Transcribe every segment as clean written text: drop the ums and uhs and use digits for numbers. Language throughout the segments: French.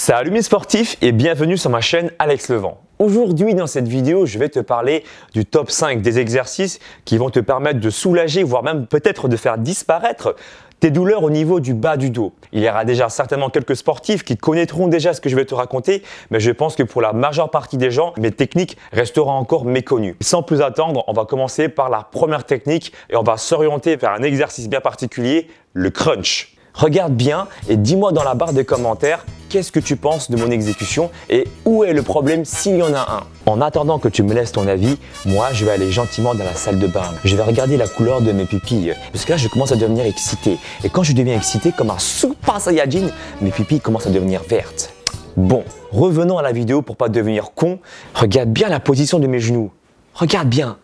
Salut mes sportifs et bienvenue sur ma chaîne Alex Levent. Aujourd'hui dans cette vidéo, je vais te parler du top 5 des exercices qui vont te permettre de soulager, voire même peut-être de faire disparaître tes douleurs au niveau du bas du dos. Il y aura déjà certainement quelques sportifs qui connaîtront déjà ce que je vais te raconter, mais je pense que pour la majeure partie des gens, mes techniques resteront encore méconnues. Sans plus attendre, on va commencer par la première technique et on va s'orienter vers un exercice bien particulier, le crunch. Regarde bien et dis-moi dans la barre des commentaires qu'est-ce que tu penses de mon exécution et où est le problème s'il y en a un. En attendant que tu me laisses ton avis, moi je vais aller gentiment dans la salle de bain. Je vais regarder la couleur de mes pupilles parce que là je commence à devenir excité. Et quand je deviens excité comme un Super Saiyajin, mes pupilles commencent à devenir vertes. Bon, revenons à la vidéo pour pas devenir con. Regarde bien la position de mes genoux. Regarde bien.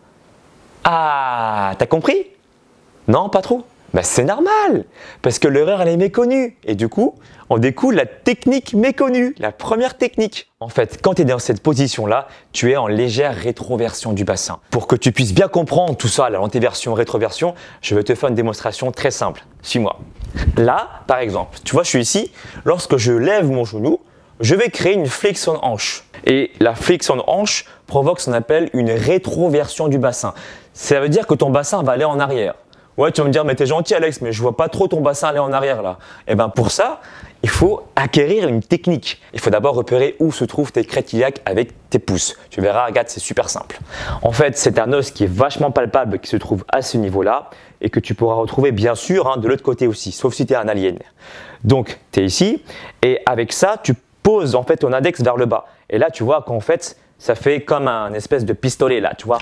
Ah, t'as compris? Non, pas trop? Ben c'est normal, parce que l'erreur elle est méconnue et du coup, on découle la technique méconnue, la première technique. En fait, quand tu es dans cette position-là, tu es en légère rétroversion du bassin. Pour que tu puisses bien comprendre tout ça, la antéversion, rétroversion, je vais te faire une démonstration très simple. Suis-moi. Là, par exemple, tu vois, je suis ici, lorsque je lève mon genou, je vais créer une flexion de hanche. Et la flexion de hanche provoque ce qu'on appelle une rétroversion du bassin. Ça veut dire que ton bassin va aller en arrière. Ouais, tu vas me dire, mais t'es gentil Alex, mais je vois pas trop ton bassin aller en arrière là. Et bien pour ça, il faut acquérir une technique. Il faut d'abord repérer où se trouvent tes crêtes iliaques avec tes pouces. Tu verras, regarde, c'est super simple. En fait, c'est un os qui est vachement palpable, qui se trouve à ce niveau-là et que tu pourras retrouver bien sûr de l'autre côté aussi, sauf si tu es un alien. Donc, tu es ici et avec ça, tu poses en fait ton index vers le bas. Et là, tu vois qu'en fait, ça fait comme un espèce de pistolet là, tu vois.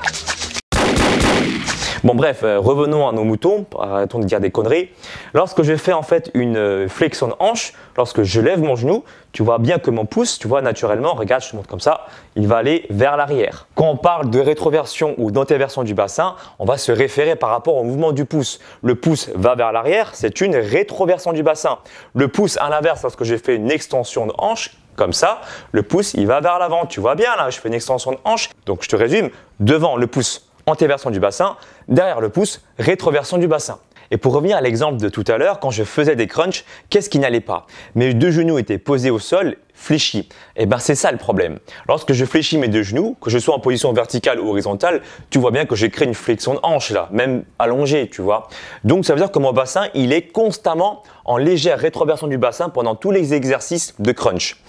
Bon bref, revenons à nos moutons, arrêtons de dire des conneries. Lorsque je fais en fait une flexion de hanche, lorsque je lève mon genou, tu vois bien que mon pouce, tu vois naturellement, regarde, je te montre comme ça, il va aller vers l'arrière. Quand on parle de rétroversion ou d'antéversion du bassin, on va se référer par rapport au mouvement du pouce. Le pouce va vers l'arrière, c'est une rétroversion du bassin. Le pouce à l'inverse, lorsque j'ai fait une extension de hanche, comme ça, le pouce il va vers l'avant. Tu vois bien là, je fais une extension de hanche. Donc je te résume, devant le pouce, antéversion du bassin, derrière le pouce, rétroversion du bassin. Et pour revenir à l'exemple de tout à l'heure, quand je faisais des crunchs, qu'est-ce qui n'allait pas? Mes deux genoux étaient posés au sol, fléchis. Et bien c'est ça le problème. Lorsque je fléchis mes deux genoux, que je sois en position verticale ou horizontale, tu vois bien que j'ai créé une flexion de hanche là, même allongée, tu vois. Donc ça veut dire que mon bassin, il est constamment en légère rétroversion du bassin pendant tous les exercices de crunch.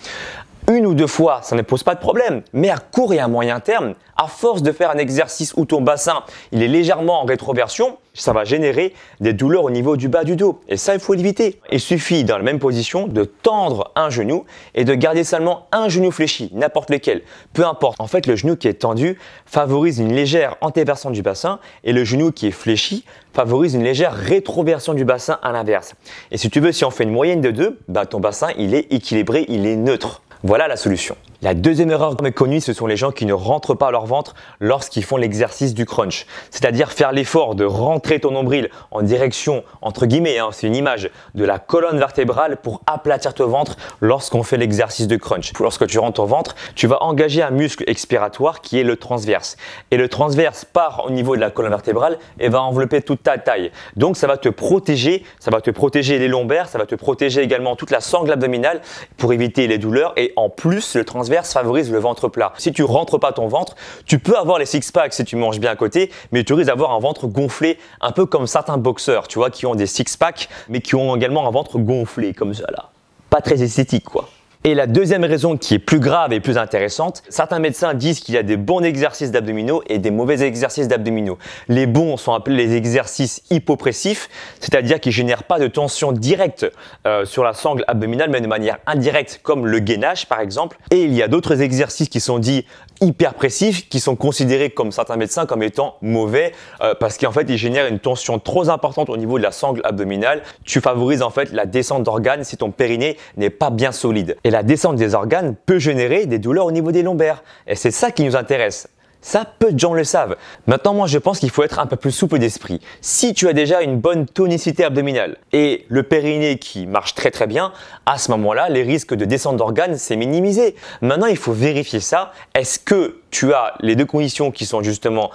Une ou deux fois, ça ne pose pas de problème, mais à court et à moyen terme, à force de faire un exercice où ton bassin il est légèrement en rétroversion, ça va générer des douleurs au niveau du bas du dos. Et ça, il faut l'éviter. Il suffit, dans la même position, de tendre un genou et de garder seulement un genou fléchi, n'importe lequel. Peu importe. En fait, le genou qui est tendu favorise une légère antéversion du bassin et le genou qui est fléchi favorise une légère rétroversion du bassin à l'inverse. Et si tu veux, si on fait une moyenne de deux, ton bassin il est équilibré, il est neutre. Voilà la solution. La deuxième erreur méconnue, ce sont les gens qui ne rentrent pas leur ventre lorsqu'ils font l'exercice du crunch. C'est-à-dire faire l'effort de rentrer ton nombril en direction, entre guillemets, c'est une image, de la colonne vertébrale pour aplatir ton ventre lorsqu'on fait l'exercice de crunch. Lorsque tu rentres ton ventre, tu vas engager un muscle expiratoire qui est le transverse. Et le transverse part au niveau de la colonne vertébrale et va envelopper toute ta taille. Donc ça va te protéger les lombaires, ça va te protéger également toute la sangle abdominale pour éviter les douleurs et en plus le transverse favorise le ventre plat. Si tu rentres pas ton ventre, tu peux avoir les six-packs si tu manges bien à côté, mais tu risques d'avoir un ventre gonflé, un peu comme certains boxeurs, tu vois, qui ont des six-packs, mais qui ont également un ventre gonflé, comme ça là. Pas très esthétique, quoi. Et la deuxième raison qui est plus grave et plus intéressante, certains médecins disent qu'il y a des bons exercices d'abdominaux et des mauvais exercices d'abdominaux. Les bons sont appelés les exercices hypopressifs, c'est-à-dire qu'ils ne génèrent pas de tension directe sur la sangle abdominale, mais de manière indirecte, comme le gainage par exemple. Et il y a d'autres exercices qui sont dits hyperpressifs, qui sont considérés comme certains médecins comme étant mauvais parce qu'en fait ils génèrent une tension trop importante au niveau de la sangle abdominale. Tu favorises en fait la descente d'organes si ton périnée n'est pas bien solide. Et la descente des organes peut générer des douleurs au niveau des lombaires. Et c'est ça qui nous intéresse. Ça, peu de gens le savent. Maintenant, moi, je pense qu'il faut être un peu plus souple d'esprit. Si tu as déjà une bonne tonicité abdominale et le périnée qui marche très très bien, à ce moment-là, les risques de descente d'organes, c'est minimisé. Maintenant, il faut vérifier ça. Est-ce que tu as les deux conditions qui sont justement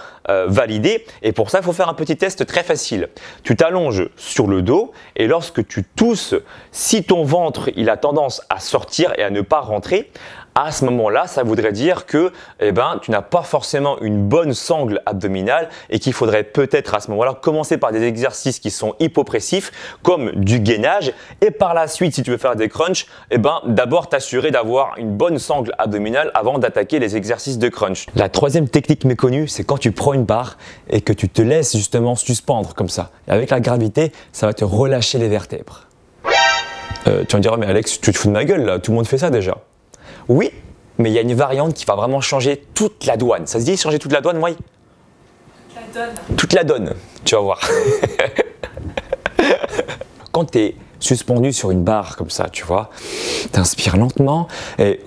validées? Et pour ça, il faut faire un petit test très facile. Tu t'allonges sur le dos et lorsque tu tousses, si ton ventre il a tendance à sortir et à ne pas rentrer, à ce moment-là, ça voudrait dire que tu n'as pas forcément une bonne sangle abdominale et qu'il faudrait peut-être à ce moment-là commencer par des exercices qui sont hypopressifs comme du gainage et par la suite, si tu veux faire des crunchs, d'abord t'assurer d'avoir une bonne sangle abdominale avant d'attaquer les exercices de crunch. La troisième technique méconnue, c'est quand tu prends une barre et que tu te laisses justement suspendre comme ça. Et avec la gravité, ça va te relâcher les vertèbres. Tu vas me dire, mais Alex, tu te fous de ma gueule là, tout le monde fait ça déjà. Oui, mais il y a une variante qui va vraiment changer toute la douane. Ça se dit changer toute la douane, moi? La donne. Toute la donne, tu vas voir. Quand tu es suspendu sur une barre comme ça, tu vois, tu inspires lentement et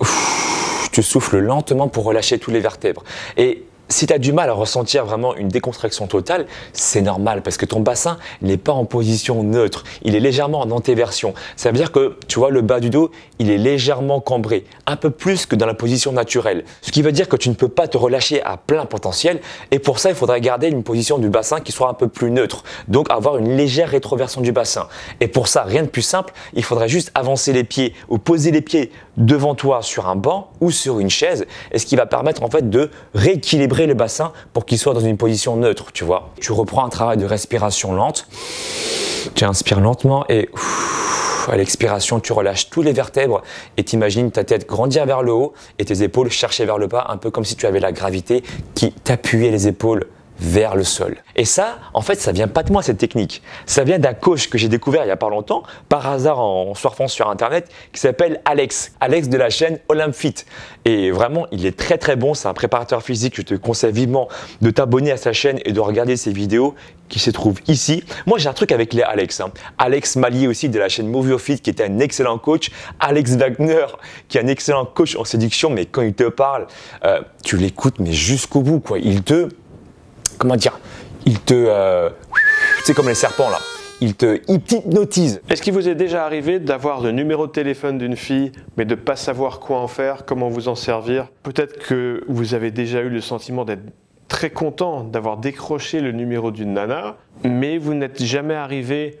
tu souffles lentement pour relâcher tous les vertèbres. Et si tu as du mal à ressentir vraiment une décontraction totale, c'est normal parce que ton bassin n'est pas en position neutre, il est légèrement en antéversion. Ça veut dire que, tu vois, le bas du dos, il est légèrement cambré, un peu plus que dans la position naturelle. Ce qui veut dire que tu ne peux pas te relâcher à plein potentiel et pour ça, il faudrait garder une position du bassin qui soit un peu plus neutre, donc avoir une légère rétroversion du bassin. Et pour ça, rien de plus simple, il faudrait juste avancer les pieds ou poser les pieds devant toi sur un banc ou sur une chaise, et ce qui va permettre en fait de rééquilibrer le bassin pour qu'il soit dans une position neutre, tu vois. Tu reprends un travail de respiration lente, tu inspires lentement et à l'expiration, tu relâches tous les vertèbres et t'imagines ta tête grandir vers le haut et tes épaules chercher vers le bas, un peu comme si tu avais la gravité qui t'appuyait les épaules vers le sol. Et ça, en fait, ça vient pas de moi cette technique. Ça vient d'un coach que j'ai découvert il y a pas longtemps, par hasard en surfant sur internet, qui s'appelle Alex. Alex de la chaîne Olympfit. Et vraiment, il est très très bon. C'est un préparateur physique. Je te conseille vivement de t'abonner à sa chaîne et de regarder ses vidéos qui se trouvent ici. Moi, j'ai un truc avec les Alex. Alex Malier aussi de la chaîne MovioFit qui était un excellent coach. Alex Wagner qui est un excellent coach en séduction. Mais quand il te parle, tu l'écoutes mais jusqu'au bout, quoi. Comment dire, il te, c'est comme les serpents là, il te hypnotise. Est-ce qu'il vous est déjà arrivé d'avoir le numéro de téléphone d'une fille, mais de ne pas savoir quoi en faire, comment vous en servir? Peut-être que vous avez déjà eu le sentiment d'être très content d'avoir décroché le numéro d'une nana, mais vous n'êtes jamais arrivé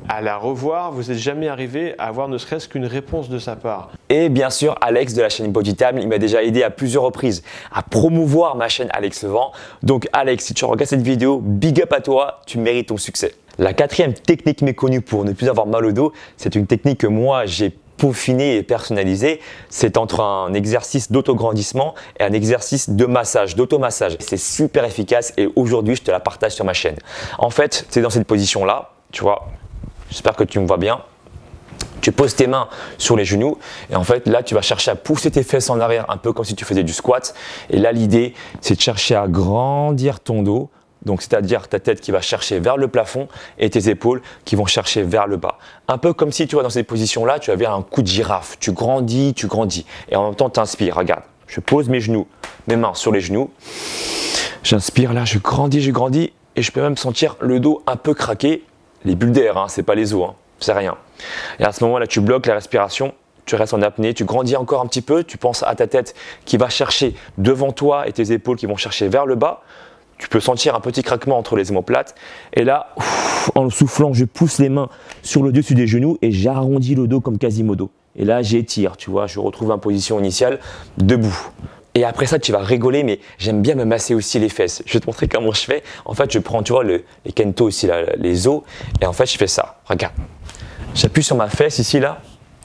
à la revoir, vous n'êtes jamais arrivé à avoir ne serait-ce qu'une réponse de sa part. Et bien sûr, Alex de la chaîne Bodytime, il m'a déjà aidé à plusieurs reprises à promouvoir ma chaîne Alex Levent. Donc Alex, si tu regardes cette vidéo, big up à toi, tu mérites ton succès. La quatrième technique méconnue pour ne plus avoir mal au dos, c'est une technique que moi j'ai peaufiné et personnalisé, c'est entre un exercice d'autograndissement et un exercice de massage, d'automassage. C'est super efficace et aujourd'hui, je te la partage sur ma chaîne. En fait, c'est dans cette position-là, tu vois, j'espère que tu me vois bien. Tu poses tes mains sur les genoux et en fait là tu vas chercher à pousser tes fesses en arrière un peu comme si tu faisais du squat. Et là l'idée c'est de chercher à grandir ton dos, donc c'est-à-dire ta tête qui va chercher vers le plafond et tes épaules qui vont chercher vers le bas. Un peu comme si tu vois dans cette position là tu avais un coup de girafe, tu grandis et en même temps tu inspires. Regarde, je pose mes genoux, mes mains sur les genoux, j'inspire là, je grandis et je peux même sentir le dos un peu craquer. Les bulles d'air, hein, c'est pas les os, hein, c'est rien. Et à ce moment-là, tu bloques la respiration, tu restes en apnée, tu grandis encore un petit peu, tu penses à ta tête qui va chercher devant toi et tes épaules qui vont chercher vers le bas. Tu peux sentir un petit craquement entre les omoplates. Et là, en soufflant, je pousse les mains sur le dessus des genoux et j'arrondis le dos comme Quasimodo. Et là, j'étire, tu vois, je retrouve ma position initiale, debout. Et après ça, tu vas rigoler, mais j'aime bien me masser aussi les fesses. Je vais te montrer comment je fais. En fait, je prends, tu vois, les kento aussi, là, les os, et en fait, je fais ça. Regarde. J'appuie sur ma fesse ici, là,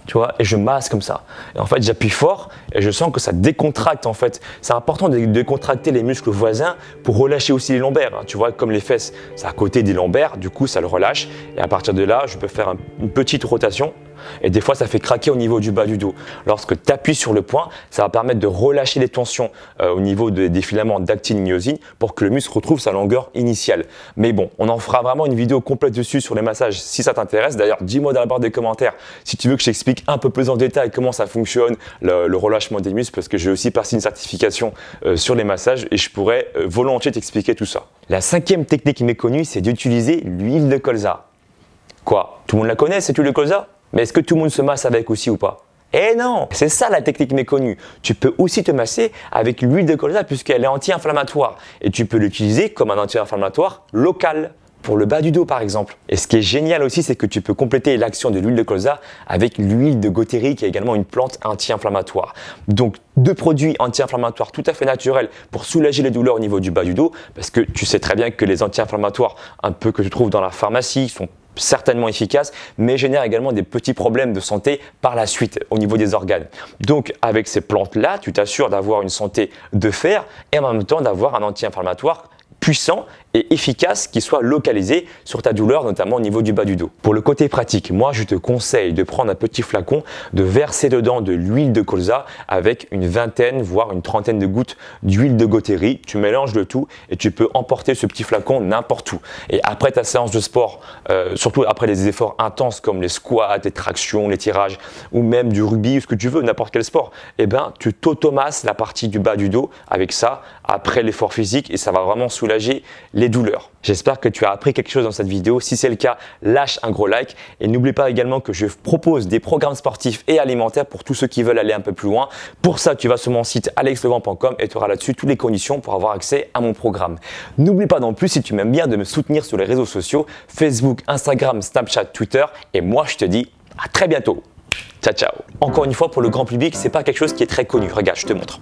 tu vois, et je masse comme ça. Et en fait, j'appuie fort et je sens que ça décontracte, en fait. C'est important de décontracter les muscles voisins pour relâcher aussi les lombaires. Hein. Tu vois, comme les fesses, c'est à côté des lombaires, du coup, ça le relâche. Et à partir de là, je peux faire une petite rotation Et des fois, ça fait craquer au niveau du bas du dos. Lorsque tu appuies sur le point, ça va permettre de relâcher les tensions au niveau des filaments d'actine-myosine pour que le muscle retrouve sa longueur initiale. Mais bon, on en fera vraiment une vidéo complète dessus sur les massages si ça t'intéresse. D'ailleurs, dis-moi dans la barre des commentaires si tu veux que je t'explique un peu plus en détail comment ça fonctionne, le relâchement des muscles, parce que j'ai aussi passé une certification sur les massages et je pourrais volontiers t'expliquer tout ça. La 5e technique méconnue, c'est d'utiliser l'huile de colza. Quoi? Tout le monde la connaît, cette huile de colza? Mais est-ce que tout le monde se masse avec aussi ou pas? Eh non, c'est ça la technique méconnue. Tu peux aussi te masser avec l'huile de colza puisqu'elle est anti-inflammatoire et tu peux l'utiliser comme un anti-inflammatoire local pour le bas du dos par exemple. Et ce qui est génial aussi, c'est que tu peux compléter l'action de l'huile de colza avec l'huile de gotheri qui est également une plante anti-inflammatoire. Donc 2 produits anti-inflammatoires tout à fait naturels pour soulager les douleurs au niveau du bas du dos parce que tu sais très bien que les anti-inflammatoires un peu que tu trouves dans la pharmacie sont certainement efficaces, mais génèrent également des petits problèmes de santé par la suite au niveau des organes. Donc avec ces plantes-là, tu t'assures d'avoir une santé de fer et en même temps d'avoir un anti-inflammatoire puissant et efficace qui soit localisé sur ta douleur, notamment au niveau du bas du dos. Pour le côté pratique, moi je te conseille de prendre un petit flacon, de verser dedans de l'huile de colza avec une vingtaine voire une trentaine de gouttes d'huile de gotheri. Tu mélanges le tout et tu peux emporter ce petit flacon n'importe où. Et après ta séance de sport, surtout après les efforts intenses comme les squats, les tractions, les tirages ou même du rugby ou ce que tu veux, n'importe quel sport, eh ben tu t'automasses la partie du bas du dos avec ça après l'effort physique et ça va vraiment soulager les douleurs. J'espère que tu as appris quelque chose dans cette vidéo. Si c'est le cas, lâche un gros like et n'oublie pas également que je propose des programmes sportifs et alimentaires pour tous ceux qui veulent aller un peu plus loin. Pour ça, tu vas sur mon site alexlevent.com et tu auras là-dessus toutes les conditions pour avoir accès à mon programme. N'oublie pas non plus, si tu m'aimes bien, de me soutenir sur les réseaux sociaux, Facebook, Instagram, Snapchat, Twitter et moi je te dis à très bientôt. Ciao, ciao. Encore une fois, pour le grand public, c'est pas quelque chose qui est très connu. Regarde, je te montre.